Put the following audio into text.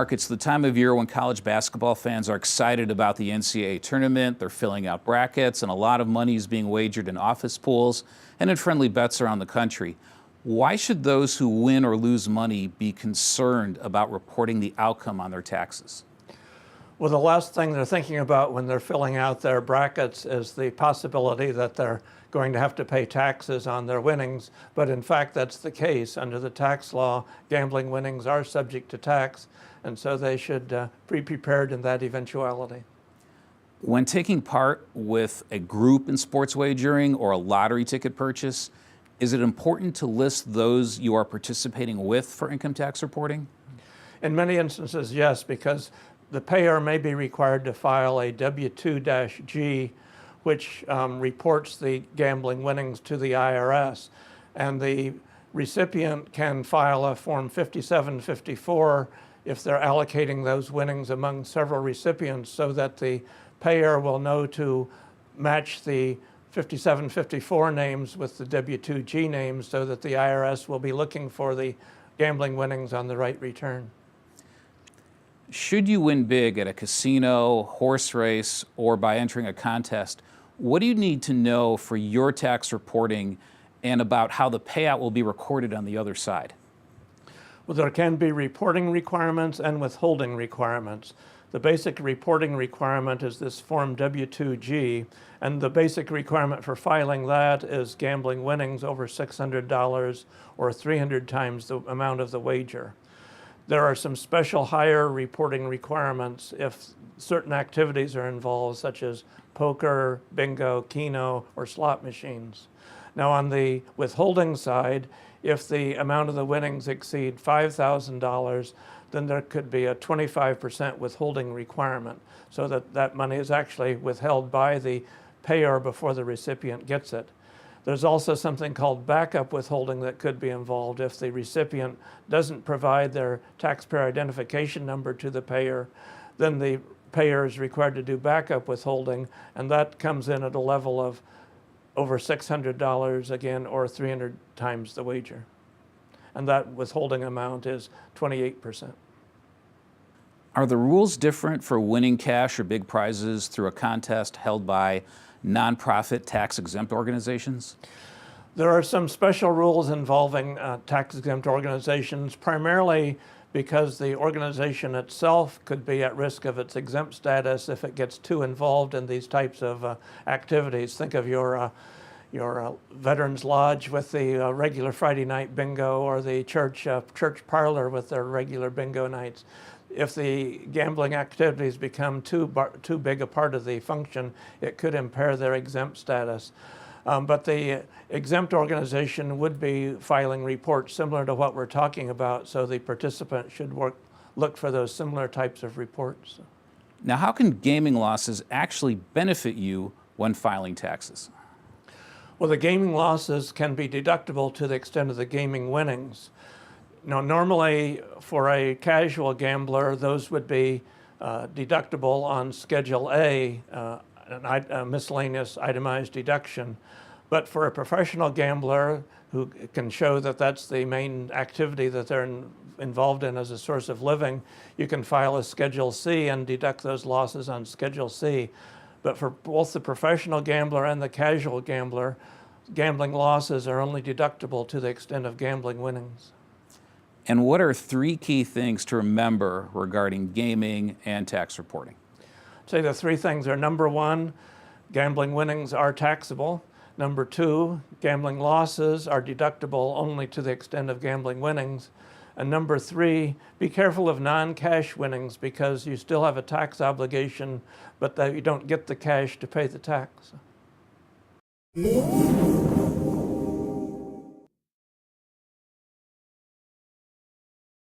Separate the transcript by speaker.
Speaker 1: Mark, it's the time of year when college basketball fans are excited about the NCAA tournament. They're filling out brackets, and a lot of money is being wagered in office pools and in friendly bets around the country. Why should those who win or lose money be concerned about reporting the outcome on their taxes?
Speaker 2: Well, the last thing they're thinking about when they're filling out their brackets is the possibility that they're going to have to pay taxes on their winnings. But in fact, that's the case. Under the tax law, gambling winnings are subject to tax, and so they should be prepared in that eventuality.
Speaker 1: When taking part with a group in sports wagering or a lottery ticket purchase, is it important to list those you are participating with for income tax reporting?
Speaker 2: In many instances, yes, because the payer may be required to file a W-2-G, which reports the gambling winnings to the IRS. And the recipient can file a Form 5754 if they're allocating those winnings among several recipients, so that the payer will know to match the 5754 names with the W-2G names, so that the IRS will be looking for the gambling winnings on the right return.
Speaker 1: Should you win big at a casino, horse race, or by entering a contest, what do you need to know for your tax reporting and about how the payout will be recorded on the other side?
Speaker 2: Well, there can be reporting requirements and withholding requirements. The basic reporting requirement is this Form W-2G, and the basic requirement for filing that is gambling winnings over $600 or 300 times the amount of the wager. There are some special higher reporting requirements if certain activities are involved, such as poker, bingo, keno, or slot machines. Now, on the withholding side, if the amount of the winnings exceed $5,000, then there could be a 25% withholding requirement, so that that money is actually withheld by the payer before the recipient gets it. There's also something called backup withholding that could be involved if the recipient doesn't provide their taxpayer identification number to the payer. Then the payer is required to do backup withholding, and that comes in at a level of over $600 again, or 300 times the wager. And that withholding amount is 28%.
Speaker 1: Are the rules different for winning cash or big prizes through a contest held by nonprofit tax-exempt organizations?
Speaker 2: There are some special rules involving tax-exempt organizations, primarily because the organization itself could be at risk of its exempt status if it gets too involved in these types of activities. Think of your Veterans Lodge with the regular Friday night bingo, or the church parlor with their regular bingo nights. If the gambling activities become too big a part of the function, it could impair their exempt status. But the exempt organization would be filing reports similar to what we're talking about, so the participant should look for those similar types of reports.
Speaker 1: Now, how can gaming losses actually benefit you when filing taxes?
Speaker 2: Well, the gaming losses can be deductible to the extent of the gaming winnings. Now, normally for a casual gambler, those would be deductible on Schedule A, a miscellaneous itemized deduction. But for a professional gambler who can show that that's the main activity that they're involved in as a source of living, you can file a Schedule C and deduct those losses on Schedule C. But for both the professional gambler and the casual gambler, gambling losses are only deductible to the extent of gambling winnings.
Speaker 1: And what are 3 key things to remember regarding gaming and tax reporting?
Speaker 2: I'd say the 3 things are: number 1, gambling winnings are taxable. Number 2, gambling losses are deductible only to the extent of gambling winnings. And number 3, be careful of non-cash winnings, because you still have a tax obligation, but that you don't get the cash to pay the tax.